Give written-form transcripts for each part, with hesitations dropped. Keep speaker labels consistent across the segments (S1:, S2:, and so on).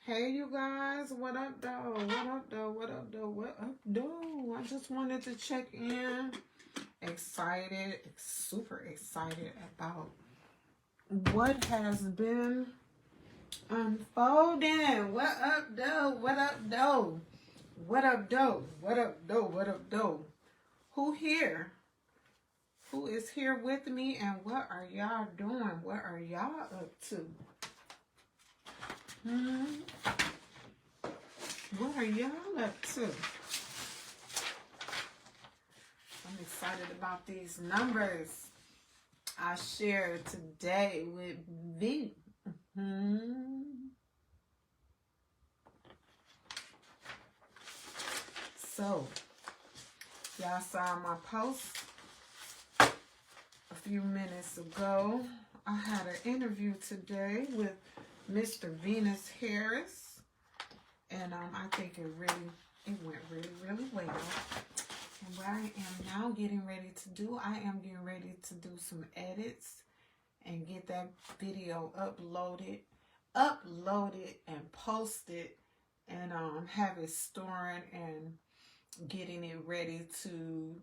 S1: Hey you guys, what up though? What up though? What up though? What up though? I just wanted to check in. Excited, super excited about what has been unfolding. What up though? What up though? What up though? What up though? What up though? Who here? Who is here with me, and what are y'all doing? What are y'all up to? What are y'all up to? I'm excited about these numbers I shared today with V. So, y'all saw my post a few minutes ago. I had an interview today with Mr. Venus Harris, and I think it went really well. And what I am now getting ready to do, I am getting ready to do some edits and get that video uploaded and posted, and have it storing and getting it ready to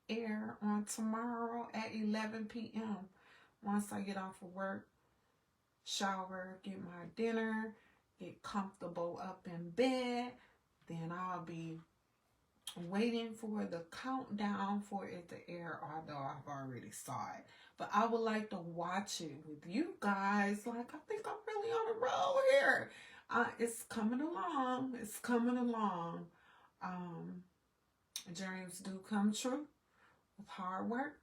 S1: air on tomorrow at 11 p.m. Once I get off of work, shower, get my dinner, get comfortable up in bed, then I'll be waiting for the countdown for it to air, although I've already saw it. But I would like to watch it with you guys. Like, I think I'm really on a roll here. It's coming along. It's coming along. Dreams do come true with hard work,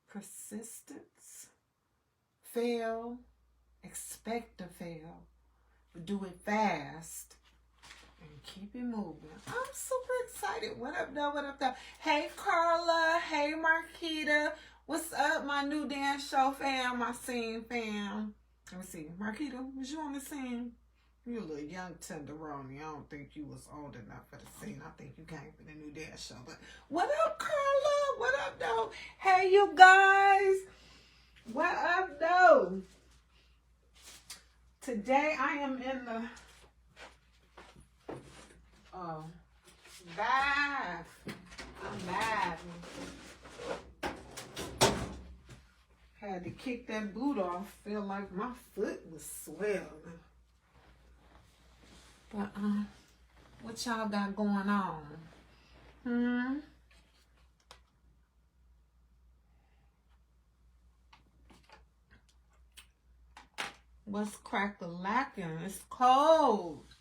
S1: persistence. Fail, expect to fail, but do it fast and keep it moving. I'm super excited. What up though? What up though? Hey Carla, hey Marquita, what's up my new dance show fam, my scene fam? Let me see, Marquita, was you on the scene? You a little young tenderoni. I don't think you was old enough for the scene. I think you came for the new dance show. But what up Carla? What up though? Hey you guys. What up, though? Today I am in the bath. I'm bathing. Had to kick that boot off. Feel like my foot was swelling. But what y'all got going on? What's crack-a-lacking? It's cold.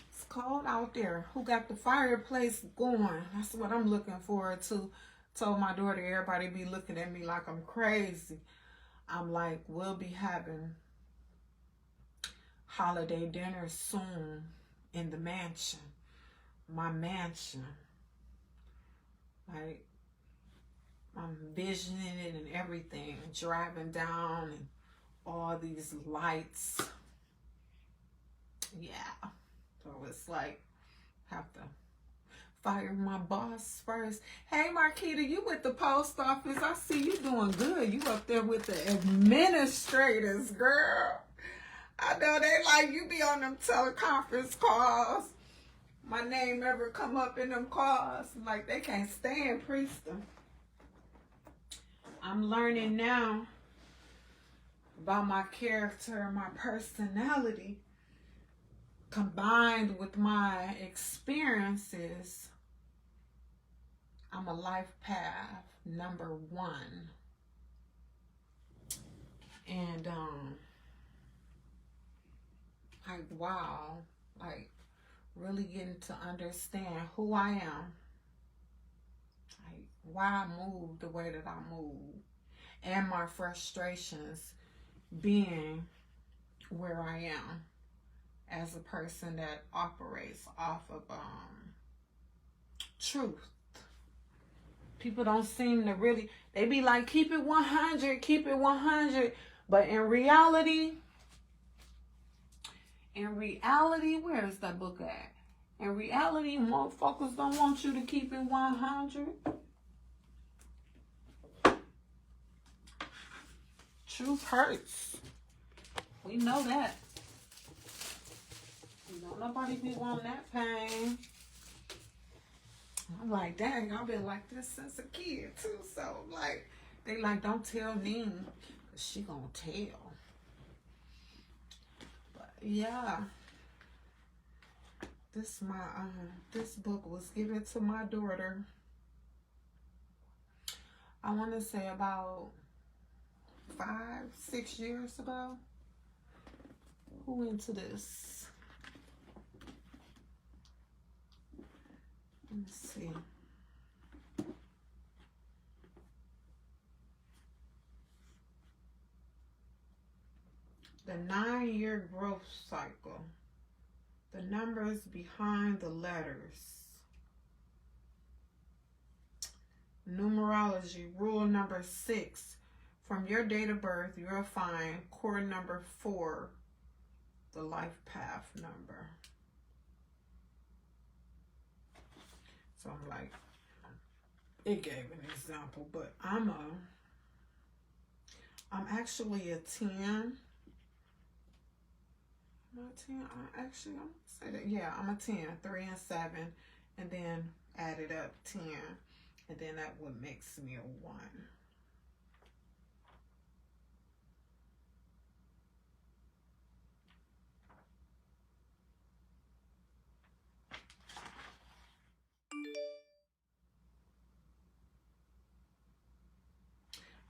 S1: It's cold out there. Who got the fireplace going? That's what I'm looking forward to. Told my daughter, everybody be looking at me like I'm crazy. I'm like, we'll be having holiday dinner soon in the mansion. My mansion. Like, I'm visioning it and everything. Driving down and all these lights. Yeah. So it's like, have to fire my boss first. Hey Marquita, you with the post office. I see you doing good. You up there with the administrators, girl. I know they like you be on them teleconference calls. My name ever come up in them calls. Like they can't stand Prieston. I'm learning now about my character and my personality combined with my experiences. I'm a life path number 1. And like wow, like really getting to understand who I am, like why I move the way that I move, and my frustrations being where I am as a person that operates off of truth. People don't seem to really, they be like, keep it 100, keep it 100. But in reality, where is that book at? In reality, motherfuckers don't want you to keep it 100. Truth hurts. We know that. You know, nobody be wanting that pain. I'm like, dang, I've been like this since a kid too. So like, they like, don't tell Nene, cause she gonna tell. But yeah, this book was given to my daughter. I want to say about 5-6 years ago. Who into this? Let me see. The 9-year growth cycle. The numbers behind the letters. Numerology, rule number 6. From your date of birth, you'll find core number 4, the life path number. So I'm like, it gave an example, but I'm actually a 10. Am I a 10? I'm gonna say that. Yeah, I'm a 10, 3 and 7, and then add it up 10, and then that would makes me a 1.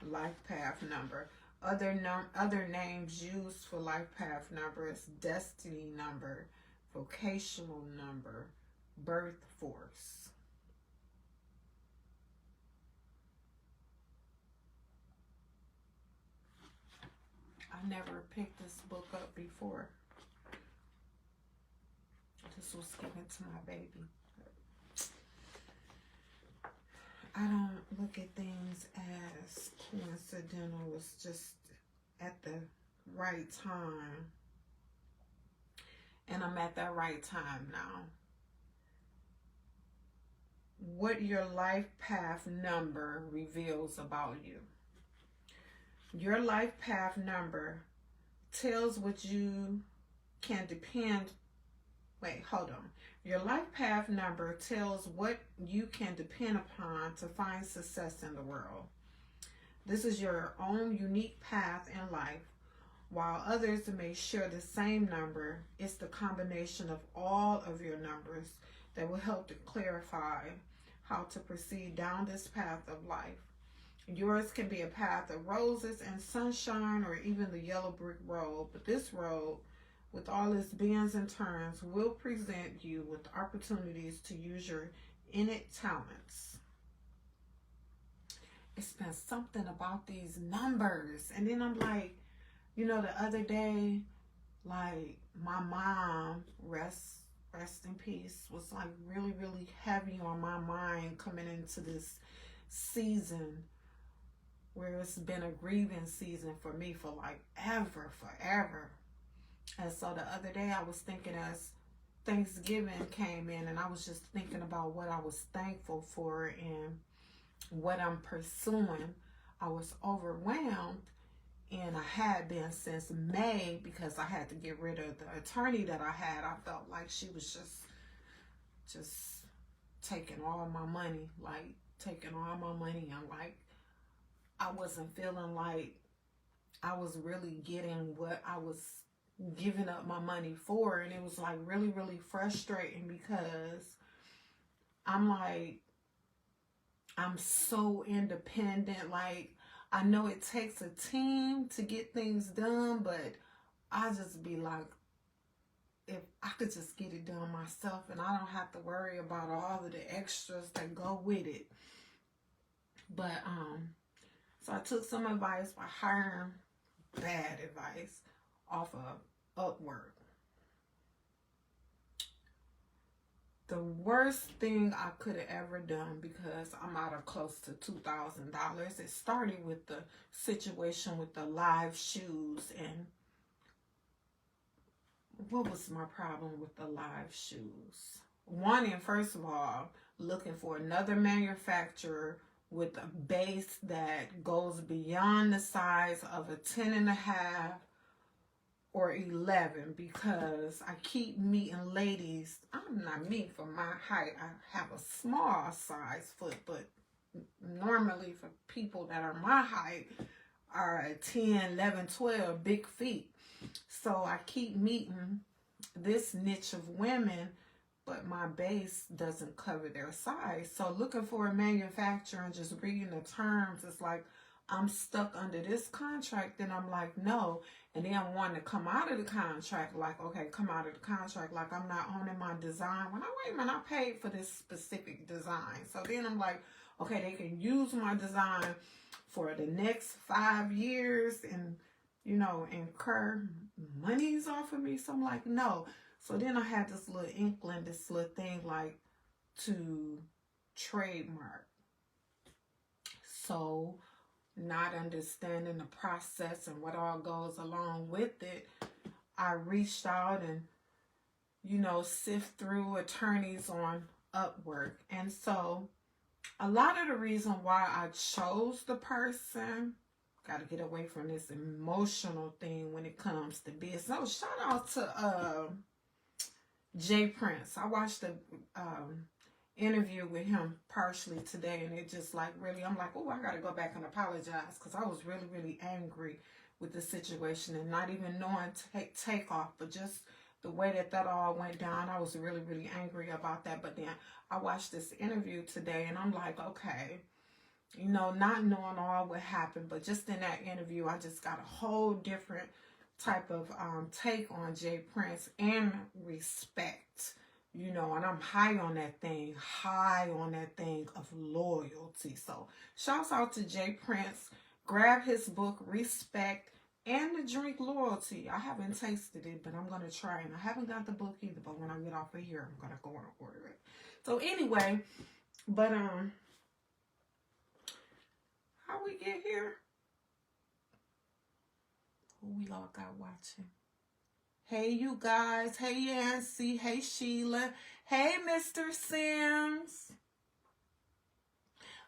S1: Life path number. Other names used for life path numbers: destiny number, vocational number, birth force. I never picked this book up before. This was given to my baby. I don't look at things as coincidental. It's just at the right time. And I'm at that right time now. What your life path number reveals about you. Your life path number tells what you can depend. Wait, hold on. Your life path number tells what you can depend upon to find success in the world. This is your own unique path in life. While others may share the same number, it's the combination of all of your numbers that will help to clarify how to proceed down this path of life. Yours can be a path of roses and sunshine, or even the yellow brick road, but this road, with all its bends and turns, will present you with opportunities to use your innate talents. It's been something about these numbers. And then I'm like, you know, the other day, like my mom, rest in peace, was like really, really heavy on my mind coming into this season where it's been a grieving season for me for like forever. And so the other day I was thinking, as Thanksgiving came in, and I was just thinking about what I was thankful for and what I'm pursuing. I was overwhelmed, and I had been since May, because I had to get rid of the attorney that I had. I felt like she was just taking all my money, and like I wasn't feeling like I was really getting what I was giving up my money for. And it was like really, really frustrating, because I'm like, I'm so independent. Like, I know it takes a team to get things done, but I just be like, if I could just get it done myself and I don't have to worry about all of the extras that go with it. But so I took some advice by hiring, bad advice, off of Upwork. The worst thing I could have ever done, because I'm out of close to $2,000. It started with the situation with the live shoes. And what was my problem with the live shoes? Wanting, first of all, looking for another manufacturer with a base that goes beyond the size of a 10.5 or 11 because I keep meeting ladies. I'm not me for my height. I have a small size foot, but normally for people that are my height are at 10, 11, 12 big feet. So I keep meeting this niche of women, but my base doesn't cover their size. So looking for a manufacturer and just reading the terms, it's like I'm stuck under this contract. Then I'm like, no. And then I want to come out of the contract, like, okay, come out of the contract, like I'm not owning my design. When wait a minute, I paid for this specific design. So then I'm like, okay, they can use my design for the next 5 years and, you know, incur monies off of me. So I'm like, no. So then I had this little inkling, this little thing like to trademark. So not understanding the process and what all goes along with it, I reached out and, you know, sift through attorneys on Upwork. And so a lot of the reason why I chose the person, got to get away from this emotional thing when it comes to business. So shout out to Jay Prince. I watched the interview with him partially today, and it just like really, I'm like, oh, I got to go back and apologize because I was really, really angry with the situation and not even knowing takeoff, but just the way that all went down. I was really, really angry about that. But then I watched this interview today, and I'm like, okay, you know, not knowing all what happened, but just in that interview, I just got a whole different type of take on Jay Prince and respect, you know, and I'm high on that thing of loyalty. So shouts out to Jay Prince. Grab his book, Respect, and the drink Loyalty. I haven't tasted it, but I'm going to try, and I haven't got the book either, but when I get off of here, I'm going to go and order it. So anyway, but how we get here? Who we all got watching? Hey, you guys. Hey, Yancy. Hey, Sheila. Hey, Mr. Sims.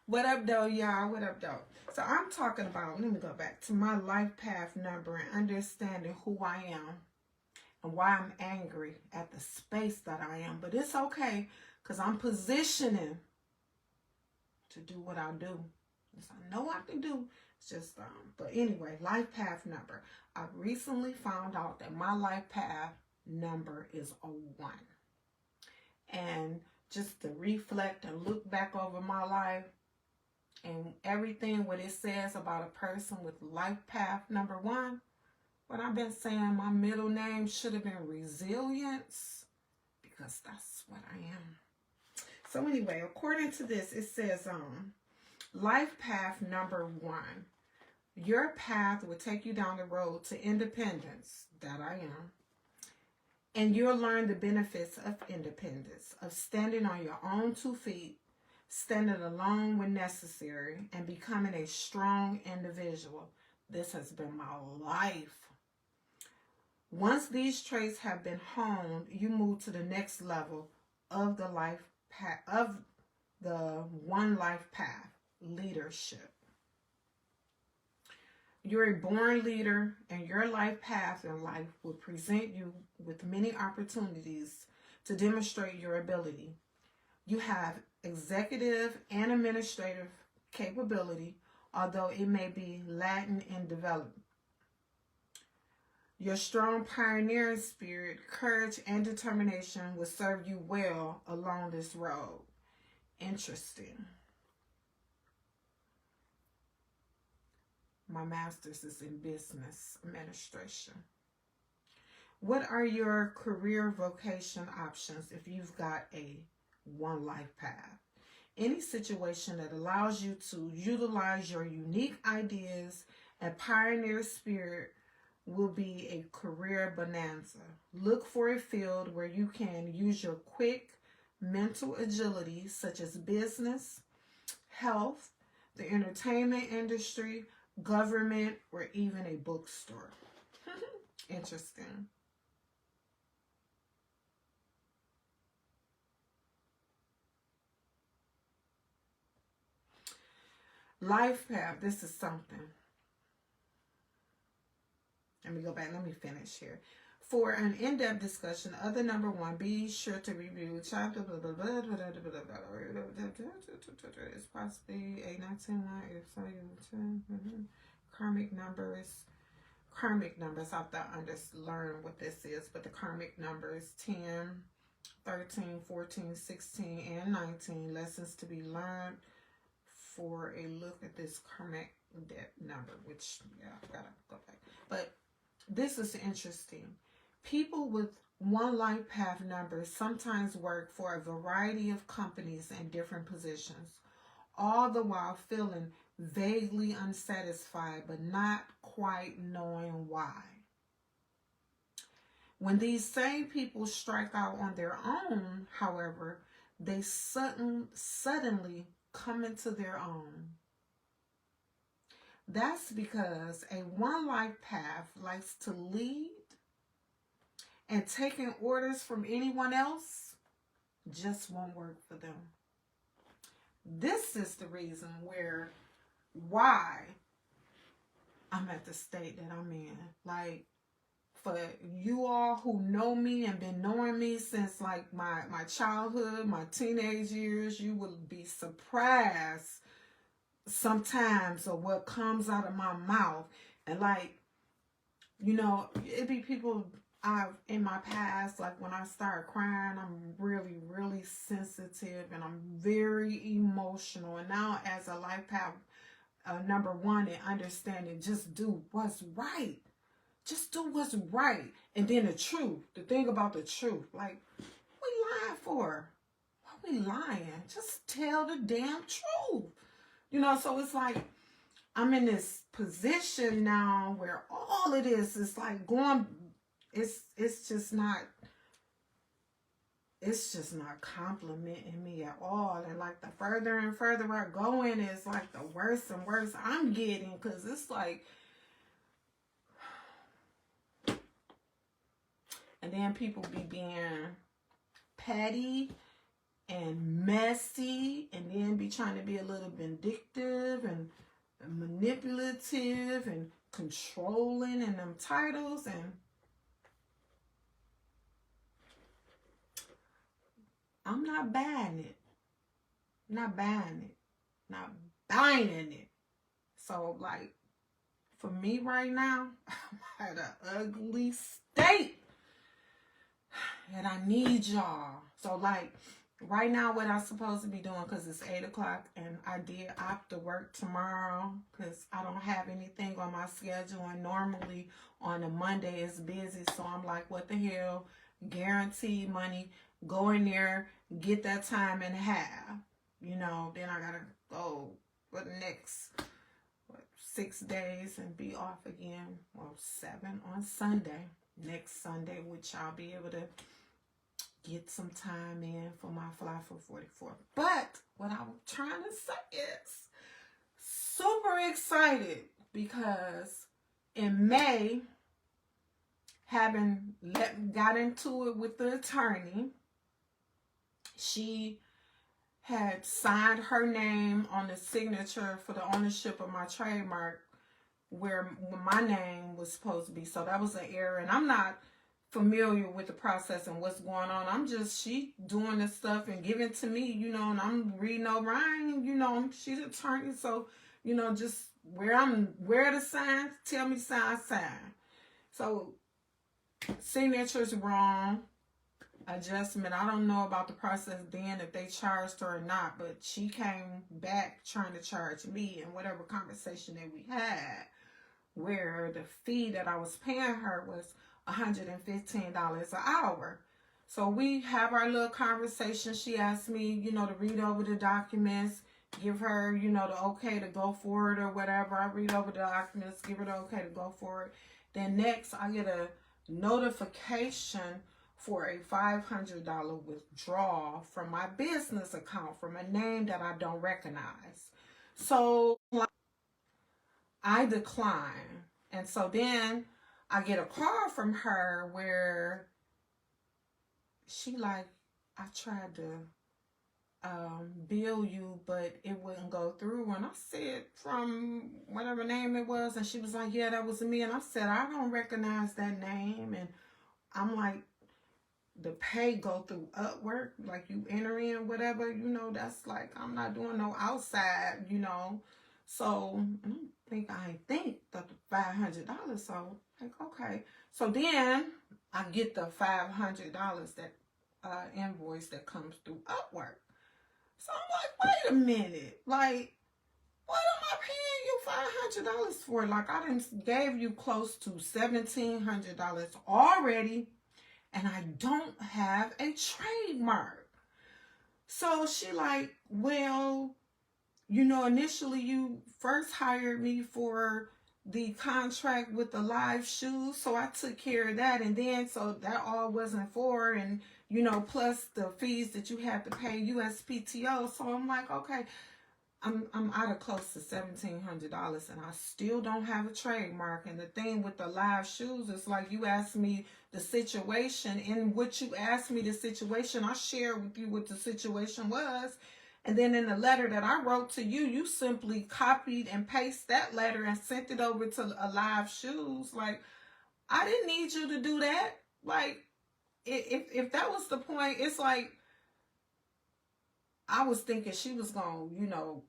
S1: What up, though, y'all? What up, though? So I'm talking about, let me go back to my life path number and understanding who I am and why I'm angry at the space that I am. But it's okay because I'm positioning to do what I do. I know I can do. It's just, but anyway, life path number. I recently found out that my life path number is a 1. And just to reflect and look back over my life and everything what it says about a person with life path number 1, what I've been saying, my middle name should have been Resilience, because that's what I am. So anyway, according to this, it says, life path number 1. Your path will take you down the road to independence, that I am. And you'll learn the benefits of independence, of standing on your own 2 feet, standing alone when necessary, and becoming a strong individual. This has been my life. Once these traits have been honed, you move to the next level of the life path, of the one life path, leadership. You're a born leader, and your life path in life will present you with many opportunities to demonstrate your ability. You have executive and administrative capability, although it may be lacking in development. Your strong pioneering spirit, courage, and determination will serve you well along this road. Interesting. My master's is in business administration. What are your career vocation options if you've got a one life path? Any situation that allows you to utilize your unique ideas and pioneer spirit will be a career bonanza. Look for a field where you can use your quick mental agility, such as business, health, the entertainment industry, government, or even a bookstore. Interesting. Life path, this is something. let me go back. Let me finish here. For an in-depth discussion of the number one, be sure to review chapter blah, blah, blah, blah, blah, blah, blah, blah. It's possibly a 19 if so you karmic numbers. Karmic numbers. I have to learn what this is, but the karmic numbers 10, 13, 14, 16, and 19. Lessons to be learned for a look at this karmic depth number, which, yeah, I gotta go back. But this is interesting. People with one life path numbers sometimes work for a variety of companies in different positions, all the while feeling vaguely unsatisfied but not quite knowing why. When these same people strike out on their own, however, they suddenly come into their own. That's because a one life path likes to lead, and taking orders from anyone else just won't work for them. This is the reason why I'm at the state that I'm in. Like, for you all who know me and been knowing me since like my childhood, my teenage years, you will be surprised sometimes of what comes out of my mouth. And like, you know, it be people in my past, like when I start crying, I'm really, really sensitive and I'm very emotional. And now as a life path number one, and understanding, just do what's right. Just do what's right. And then the truth, the thing about the truth, like, what we lying for? Why we lying? Just tell the damn truth. You know, so it's like, I'm in this position now where all it is like going, it's just not complimenting me at all. And like the further and further I go in, it's like the worse and worse I'm getting, because it's like, and then people be being petty and messy, and then be trying to be a little vindictive and manipulative and controlling in them titles, and I'm not buying it. Not buying it. Not buying it. So like, for me right now, I'm at an ugly state. And I need y'all. So like, right now what I'm supposed to be doing, because it's 8 o'clock and I did opt to work tomorrow because I don't have anything on my schedule, and normally on a Monday it's busy. So I'm like, what the hell? Guaranteed money. Go in there, get that time and a half. You know, then I gotta go for the next 6 days and be off again. Well, 7 on Sunday. Next Sunday, which I'll be able to get some time in for my Fly444. But what I'm trying to say is, super excited because in May, having got into it with the attorney, she had signed her name on the signature for the ownership of my trademark, where my name was supposed to be. So that was an error, and I'm not familiar with the process and what's going on. I'm just, she doing this stuff and giving to me, you know, and I'm reading over. You know, she's an attorney, so, you know, just where to sign, tell me sign. So signature's wrong, adjustment. I don't know about the process then, if they charged her or not, but she came back trying to charge me, and whatever conversation that we had, where the fee that I was paying her was $115 an hour. So we have our little conversation. She asked me, you know, to read over the documents, give her, you know, the okay to go for it or whatever. I read over the documents, give her the okay to go for it. Then next, I get a notification for a $500 withdrawal from my business account from a name that I don't recognize. So I decline. And so then I get a call from her where she like, I tried to bill you, but it wouldn't go through. And I said, from whatever name it was, and she was like, yeah, that was me. And I said, I don't recognize that name. And I'm like, the pay go through Upwork, like you enter in whatever, you know, that's like, I'm not doing no outside, you know. So I think that the $500. So like, okay. So then I get the $500 that invoice that comes through Upwork. So I'm like, wait a minute, like, what am I paying you $500 for? Like, I done gave you close to $1,700 already, and I don't have a trademark. So she like, well, you know, initially you first hired me for the contract with the live shoes, so I took care of that, and then so that all wasn't for, and you know, plus the fees that you had to pay USPTO. So I'm like, okay, I'm out of close to $1,700, and I still don't have a trademark. And the thing with the live shoes is like, you asked me the situation, and what you asked me the situation, I shared with you what the situation was. And then in the letter that I wrote to you, you simply copied and pasted that letter and sent it over to a live shoes. Like, I didn't need you to do that. Like, if that was the point, it's like, I was thinking she was going to, you know,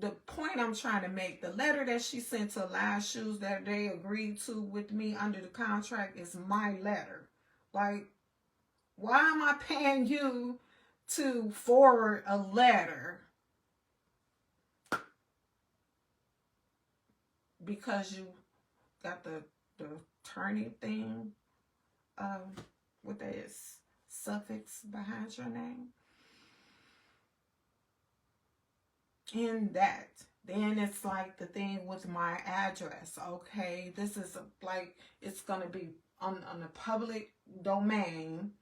S1: the point I'm trying to make, the letter that she sent to Live Shoes that they agreed to with me under the contract is my letter. Like, why am I paying you to forward a letter? Because you got the attorney thing, what that is, suffix behind your name. In that, then it's like the thing with my address. Okay, this is like, it's gonna be on the public domain,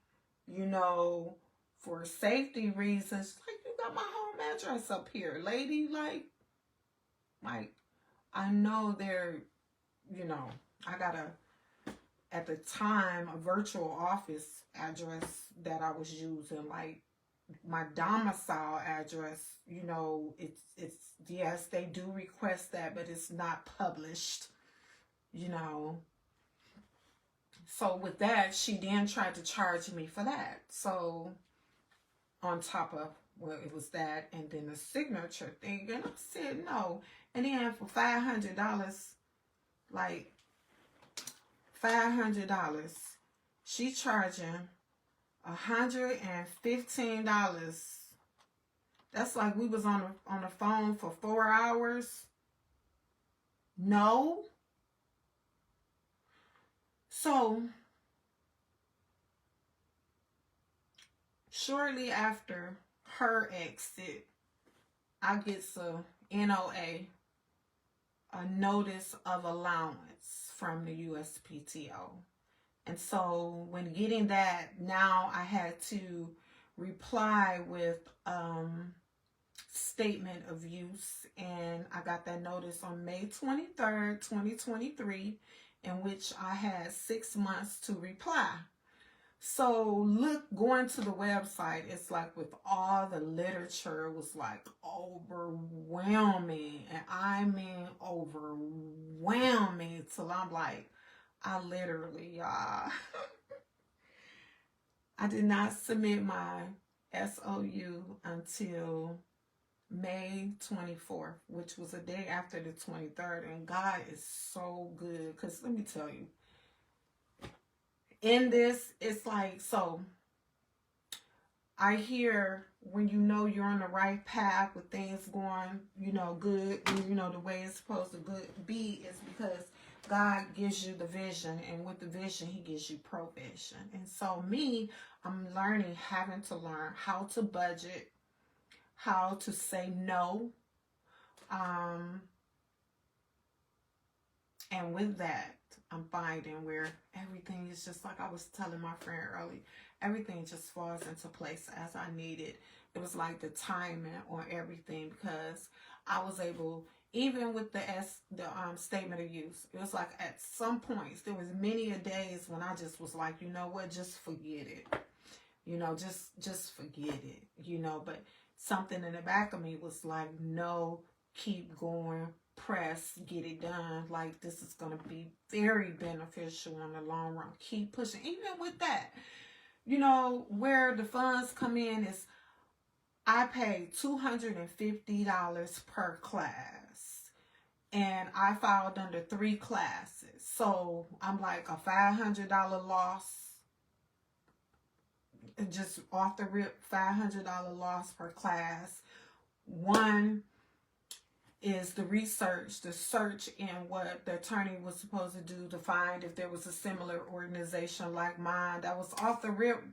S1: you know, for safety reasons. Like, you got my home address up here, lady. Like I know they're, you know, I got at the time, a virtual office address that I was using. Like, my domicile address, you know, it's yes, they do request that, but it's not published, you know. So with that, she then tried to charge me for that. So on top of, well, it was that, and then the signature thing, and I said no. And then for $500, like $500, she charging $115. That's like we was on the phone for 4 hours. No. So shortly after her exit, I get a NOA, a notice of allowance from the USPTO. And so when getting that, now I had to reply with statement of use, and I got that notice on May 23rd, 2023, in which I had 6 months to reply. So going to the website, it's like with all the literature, it was like overwhelming, and I mean overwhelming, till I'm like, I literally, I did not submit my SOU until May 24th, which was a day after the 23rd. And God is so good, because let me tell you, in this, it's like, so I hear when you know you're on the right path with things going, you know, good, you know, the way it's supposed to be, is because God gives you the vision, and with the vision, he gives you provision. And so I'm having to learn how to budget, how to say no. And with that, I'm finding where everything is just like I was telling my friend earlier, everything just falls into place as I needed. It was like the timing on everything, because I was able, even with the statement of use, it was like at some points, there was many a days when I just was like, you know what, just forget it. You know, just forget it, you know. But something in the back of me was like, no, keep going, press, get it done. Like, this is going to be very beneficial in the long run. Keep pushing. Even with that, you know, where the funds come in is I paid $250 per class, and I filed under 3 classes. So I'm like a $500 loss, just off the rip, $500 loss per class. One is the research, the search in what the attorney was supposed to do to find if there was a similar organization like mine. That was off the rip,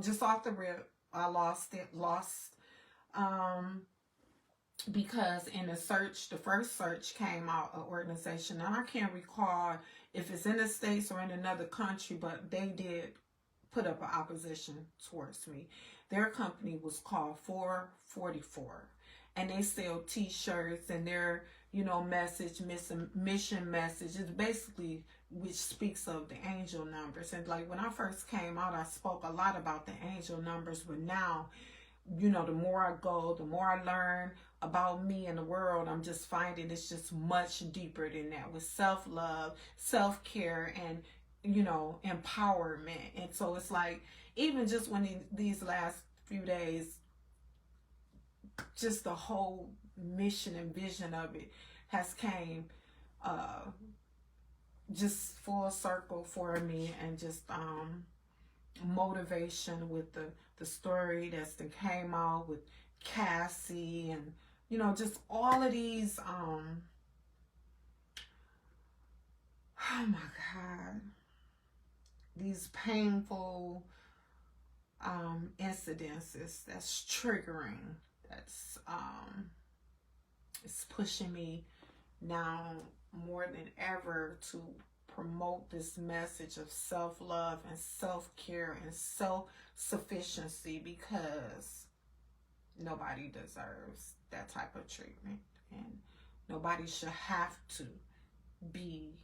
S1: just off the rip. I lost it, because in the search, the first search came out an organization, and I can't recall if it's in the States or in another country, but they did put up an opposition towards me. Their company was called Fly444, and they sell t-shirts, and their, you know, mission message is basically, which speaks of the angel numbers. And like when I first came out, I spoke a lot about the angel numbers, but now, you know, the more I go, the more I learn about me and the world, I'm just finding it's just much deeper than that, with self-love, self-care, and, you know, empowerment. And so it's like, even just when these last few days, just the whole mission and vision of it has came just full circle for me, and just motivation with the story that's that came out with Cassie, and, you know, just all of these oh my God, these painful incidences that's triggering, that's it's pushing me now more than ever to promote this message of self-love and self-care and self-sufficiency, because nobody deserves that type of treatment, and nobody should have to be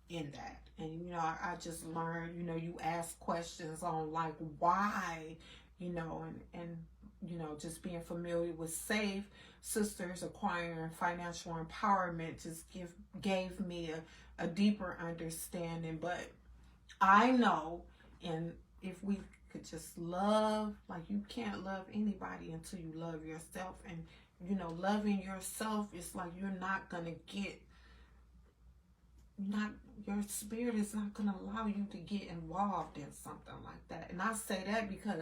S1: in that. And, you know, I just learned, you know, you ask questions on like why, you know, and you know, just being familiar with Safe Sisters Acquiring Financial Empowerment just gave me a deeper understanding. But I know, and if we could just love, like, you can't love anybody until you love yourself. And, you know, loving yourself is like, you're not gonna get, your spirit is not gonna allow you to get involved in something like that. And I say that because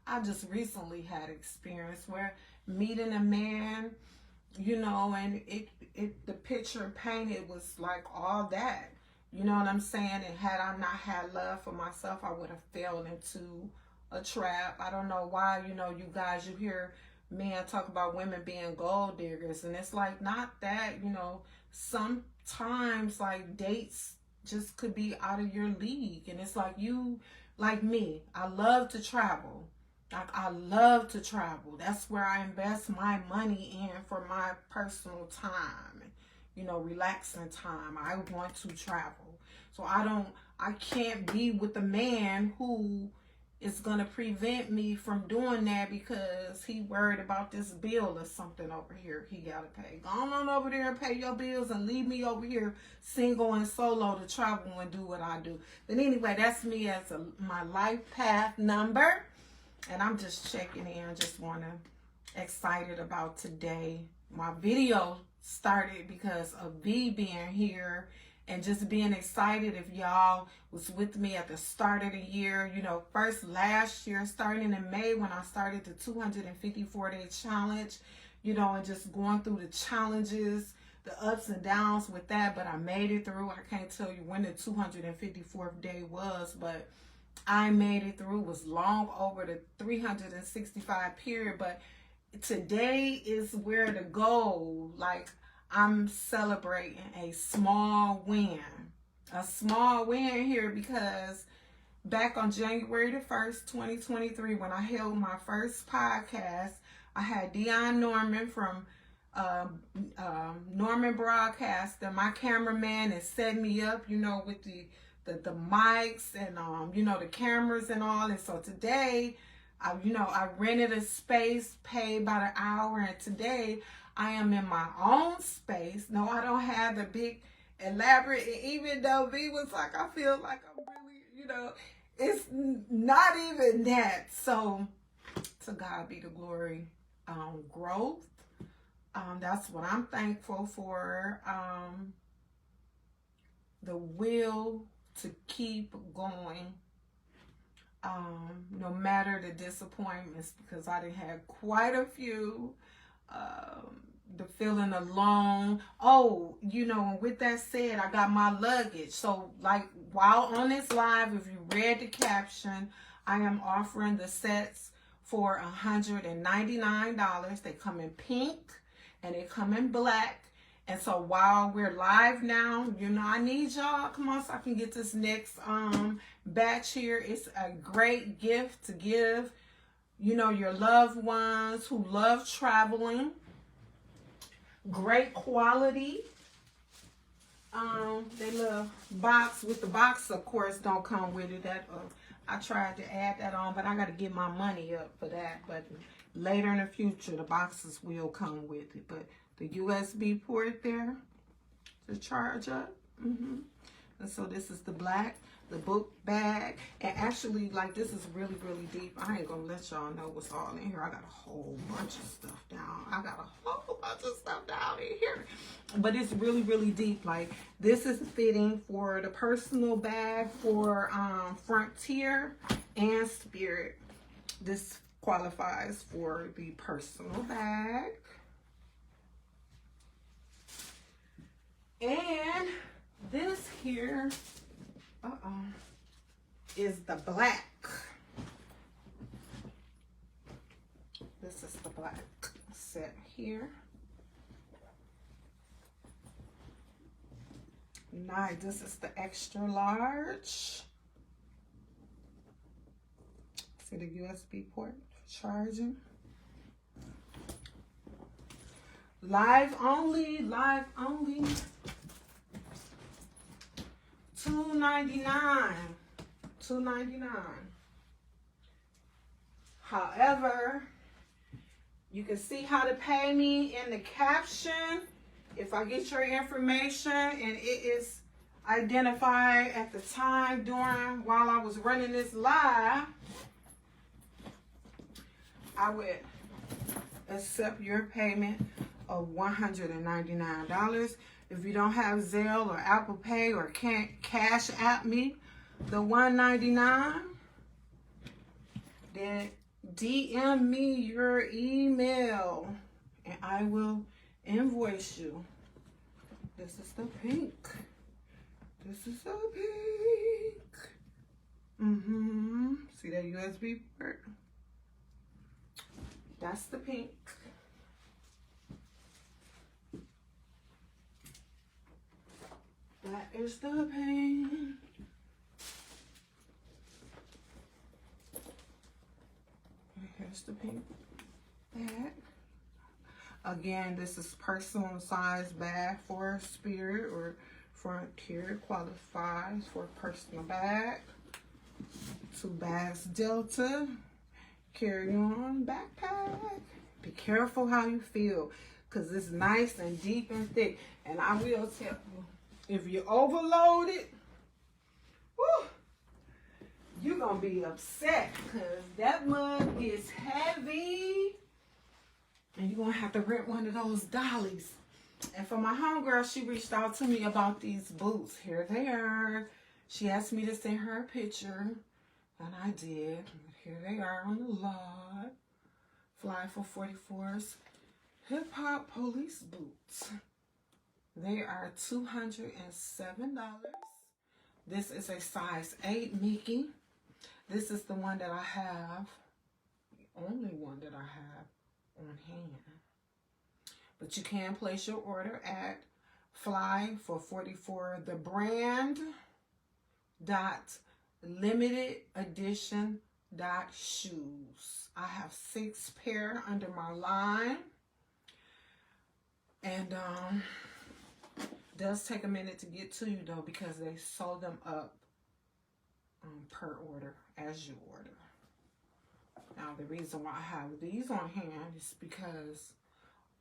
S1: I just recently had experience where meeting a man, you know, and the picture painted was like all that, you know what I'm saying? And had I not had love for myself, I would have fell into a trap. I don't know why, you know, you guys, you hear men talk about women being gold diggers, and it's like, not that, you know, sometimes like dates just could be out of your league. And it's like, you, like me, I love to travel. Like, I love to travel. That's where I invest my money in for my personal time, you know, relaxing time. I want to travel. So I can't be with a man who is going to prevent me from doing that because he worried about this bill or something over here he got to pay. Go on over there and pay your bills and leave me over here single and solo to travel and do what I do. But anyway, that's me as my life path number. And I'm just checking in. Just excited about today. My video started because of V being here and just being excited. If y'all was with me at the start of the year, you know, first last year, starting in May when I started the 254-day challenge, you know, and just going through the challenges, the ups and downs with that. But I made it through. I can't tell you when the 254th day was, but I made it through. It was long over the 365 period, but today is where to go. Like, I'm celebrating a small win here, because back on January the 1st, 2023, when I held my first podcast, I had Dion Norman from Norman Broadcaster, my cameraman, and set me up, you know, with the the mics and you know, the cameras and all. And so today, I rented a space, paid by the hour, and today I am in my own space. No, I don't have the big elaborate, and even though V was like, I feel like I'm really, you know, it's not even that. So to God be the glory. Growth. That's what I'm thankful for. The will to keep going. No matter the disappointments, because I done had quite a few. The feeling alone. Oh, you know, and with that said, I got my luggage. So, like, while on this live, if you read the caption, I am offering the sets for $199. They come in pink and they come in black. And so while we're live now, you know, I need y'all. Come on, so I can get this next batch here. It's a great gift to give, you know, your loved ones who love traveling. Great quality. They love box. With the box, of course, don't come with it. That I tried to add that on, but I got to get my money up for that. But later in the future, the boxes will come with it. But the USB port there to charge up. And so this is the black, the book bag. And actually, like, this is really, really deep. I ain't gonna let y'all know what's all in here. I got a whole bunch of stuff down. I got a whole bunch of stuff down in here. But it's really, really deep. Like, this is fitting for the personal bag for Frontier and Spirit. This qualifies for the personal bag. And this here is the black. This is the black set here. Nice. This is the extra large. See the USB port for charging. Live only, live only. $2.99. $2.99. However, you can see how to pay me in the caption. If I get your information and it is identified at the time while I was running this live, I would accept your payment of $199. If you don't have Zelle or Apple Pay or can't cash at me the $199, then DM me your email and I will invoice you. This is the pink. This is the pink. See that USB port? That's the pink. That is the pink. Here's the pink bag. Again, this is personal size bag for Spirit or Frontier. Qualifies for personal bag. 2 bags Delta. Carry-on backpack. Be careful how you feel, because it's nice and deep and thick. And I will tell you, if you overload it, whew, you're going to be upset, because that mug is heavy. And you're going to have to rent one of those dollies. And for my homegirl, she reached out to me about these boots. Here they are. She asked me to send her a picture. And I did. Here they are on the lot. Fly444's Hip Hop Police Boots. They are $207. This is a size 8 Mickey. This is the one that I have. The only one that I have on hand. But you can place your order at Fly444, the brand limited edition shoes. I have 6 pair under my line, and it does take a minute to get to you though, because they sew them up per order as you order. Now, the reason why I have these on hand is because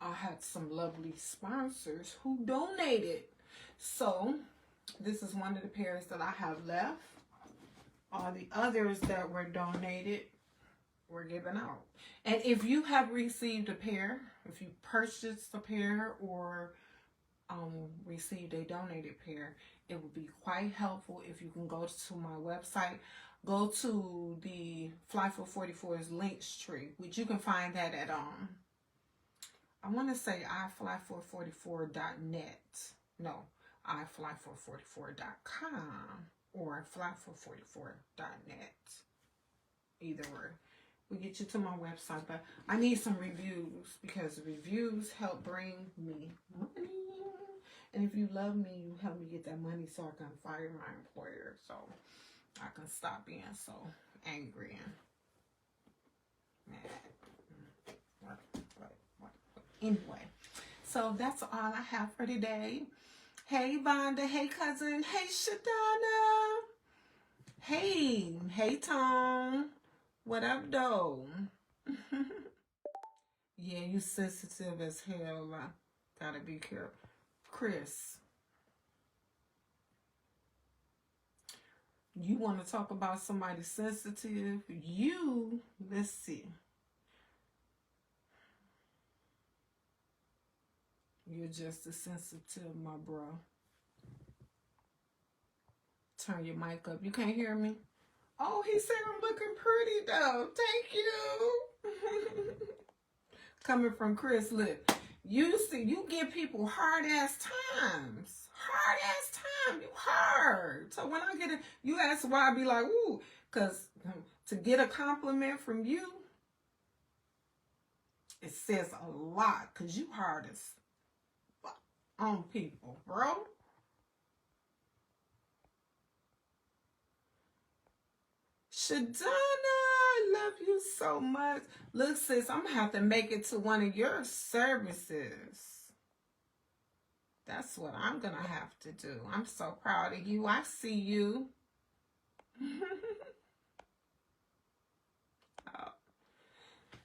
S1: I had some lovely sponsors who donated. So, this is one of the pairs that I have left. All the others that were donated were given out. And if you have received a pair, if you purchased a pair or received a donated pair, it would be quite helpful if you can go to my website. Go to the Fly444's links tree, which you can find that at I want to say fly444.net. No, fly444.com or fly444.net. Either way, we get you to my website. But I need some reviews because reviews help bring me money. And if you love me, you help me get that money so I can fire my employer. So I can stop being so angry and mad. What? Anyway, so that's all I have for today. Hey, Vonda. Hey, cousin. Hey, Shadana. Hey, Tom. What up, though? Yeah, you sensitive as hell. I gotta be careful. Chris, you want to talk about somebody sensitive? Let's see. You're just as sensitive, my bro. Turn your mic up. You can't hear me? Oh, he said I'm looking pretty, though. Thank you. Coming from Chris, look. You see, you give people hard-ass times. Hard-ass time. You hard. So when I get it, you ask why, I be like, ooh. Because to get a compliment from you, it says a lot. Because you hard as fuck on people, bro. Shadana, I love you so much. Look, sis, I'm going to have to make it to one of your services. That's what I'm going to have to do. I'm so proud of you. I see you.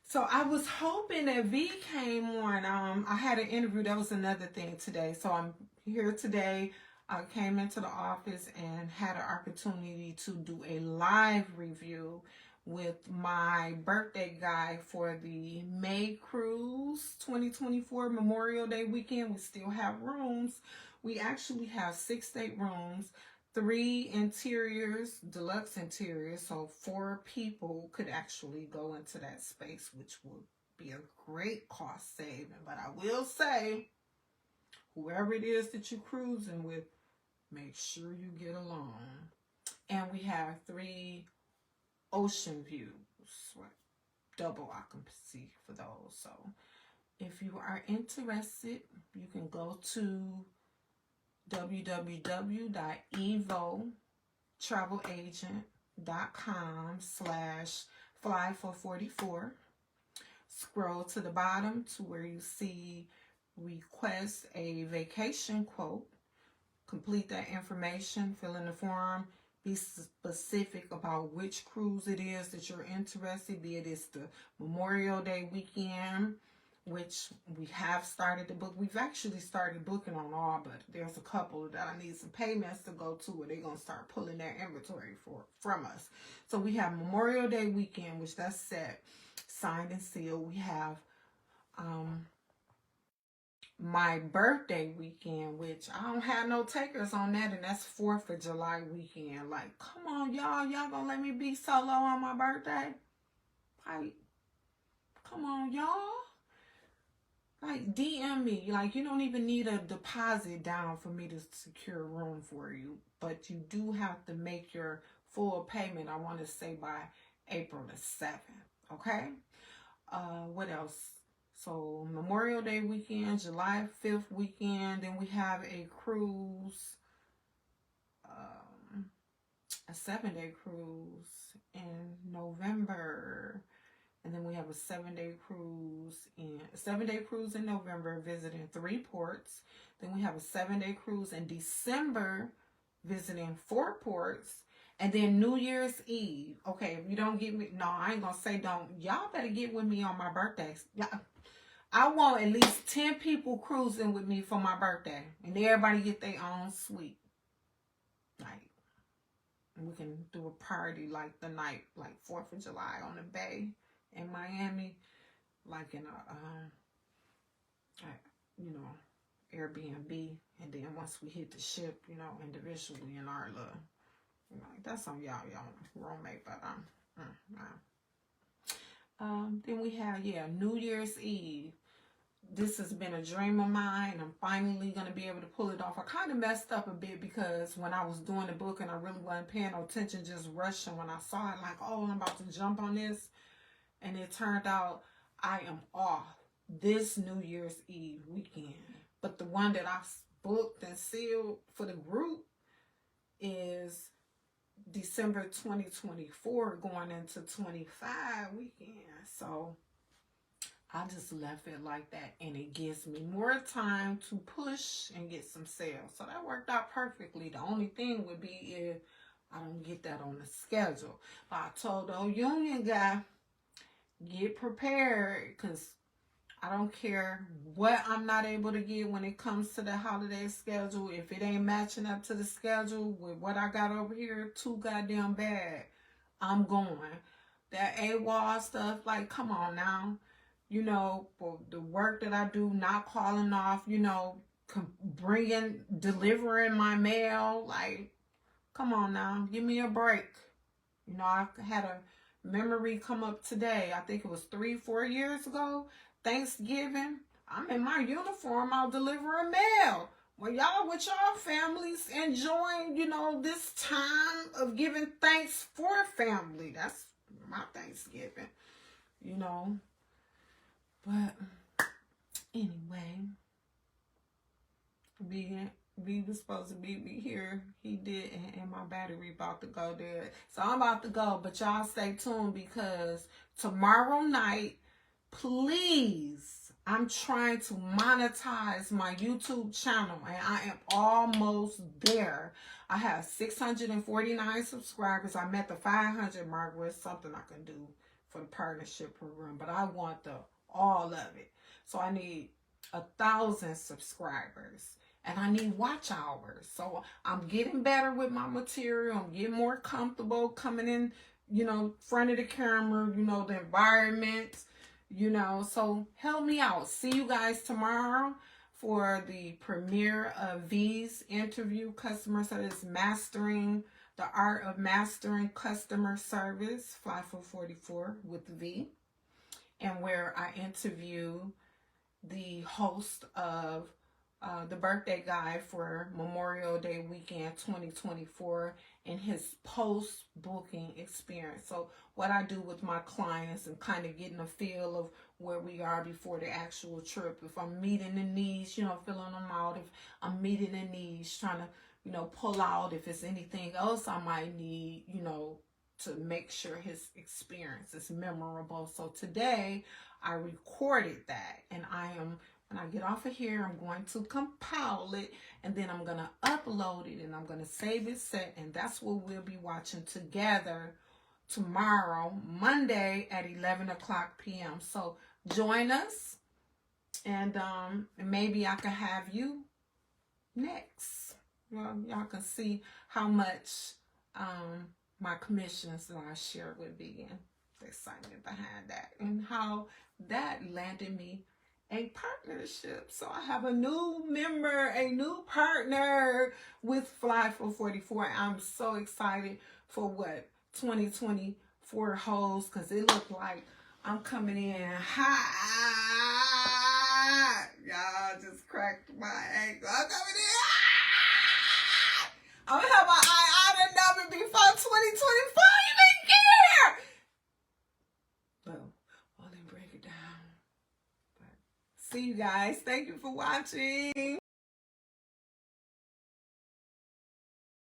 S1: So I was hoping that V came on. I had an interview. That was another thing today. So I'm here today. I came into the office and had an opportunity to do a live review with my birthday guy for the May Cruise 2024 Memorial Day weekend. We still have rooms. We actually have 6 state rooms, 3 interiors, deluxe interiors. So 4 people could actually go into that space, which would be a great cost saving. But I will say, whoever it is that you're cruising with, make sure you get along. And we have 3 ocean views, double occupancy for those. So if you are interested, you can go to www.evotravelagent.com/fly444. Scroll to the bottom to where you see request a vacation quote. Complete that information, fill in the form, be specific about which cruise it is that you're interested, be it is the Memorial Day weekend, which we have started to book. We've actually started booking on all, but there's a couple that I need some payments to go to where they're going to start pulling their inventory from us. So we have Memorial Day weekend, which that's set, signed and sealed. We have my birthday weekend, which I don't have no takers on that, and that's 4th of July weekend. Like, come on, y'all gonna let me be solo on my birthday? Like, come on, y'all. Like, DM me. Like, you don't even need a deposit down for me to secure a room for you, but you do have to make your full payment, I want to say, by April the 7th, okay? What else? So Memorial Day weekend, July 5th weekend. Then we have a cruise, a 7-day cruise in November. And then we have a 7-day cruise in November, visiting 3 ports. Then we have a 7-day cruise in December, visiting 4 ports. And then New Year's Eve. Okay, if you don't get me, no, I ain't gonna say don't. Y'all better get with me on my birthday. I want at least 10 people cruising with me for my birthday. And everybody get their own suite. Like, we can do a party like the night, like 4th of July on the bay in Miami. Like in you know, Airbnb. And then once we hit the ship, you know, individually in our little, you know, that's on y'all roommate, but then we have, New Year's Eve. This has been a dream of mine. I'm finally going to be able to pull it off. I kind of messed up a bit because when I was doing the book and I really wasn't paying no attention, just rushing when I saw it, like, oh, I'm about to jump on this. And it turned out I am off this New Year's Eve weekend. But the one that I booked and sealed for the group is December 2024 going into 25 weekend. So I just left it like that, and it gives me more time to push and get some sales. So that worked out perfectly. The only thing would be if I don't get that on the schedule. But I told the old union guy, get prepared, because I don't care what I'm not able to get when it comes to the holiday schedule. If it ain't matching up to the schedule with what I got over here, too goddamn bad, I'm going. That AWOL stuff, like, come on now. You know, for the work that I do, not calling off, you know, delivering my mail, like, come on now, give me a break. You know, I had a memory come up today. I think it was 3-4 years ago, Thanksgiving. I'm in my uniform, I'll deliver a mail. Well, y'all with y'all families enjoying, you know, this time of giving thanks for family. That's my Thanksgiving, you know. But anyway, B was supposed to meet me here. He did, and my battery about to go there. So I'm about to go, but y'all stay tuned because tomorrow night, please, I'm trying to monetize my YouTube channel, and I am almost there. I have 649 subscribers. I'm at the 500 mark, where it's something I can do for the partnership program, but I want all of it. So I need 1,000 subscribers, and I need watch hours. So I'm getting better with my material. I'm getting more comfortable coming in, you know, front of the camera, you know, the environment, you know. So help me out. See you guys tomorrow for the premiere of V's interview, customer service, mastering the art of mastering customer service, Fly444 with V. And where I interview the host of the birthday guide for Memorial Day weekend 2024 and his post-booking experience. So what I do with my clients and kind of getting a feel of where we are before the actual trip. If I'm meeting the needs, you know, filling them out. If I'm meeting the needs, trying to, you know, pull out if it's anything else I might need, you know, to make sure his experience is memorable. So today I recorded that, and when I get off of here, I'm going to compile it, and then I'm going to upload it, and I'm going to save it set, and that's what we'll be watching together tomorrow, Monday at 11 o'clock p.m. So join us, and maybe I can have you next. Well, y'all can see how much my commissions that I share with Vegan, the excitement behind that, and how that landed me a partnership. So I have a new member, a new partner with Fly444. I'm so excited for what 2024 holds, because it looked like I'm coming in hot. Y'all just cracked my ankle. I'm coming in hot. I'm gonna have my eye out and number before 2024 even get here. Boom. Well, then break it down. But see you guys. Thank you for watching.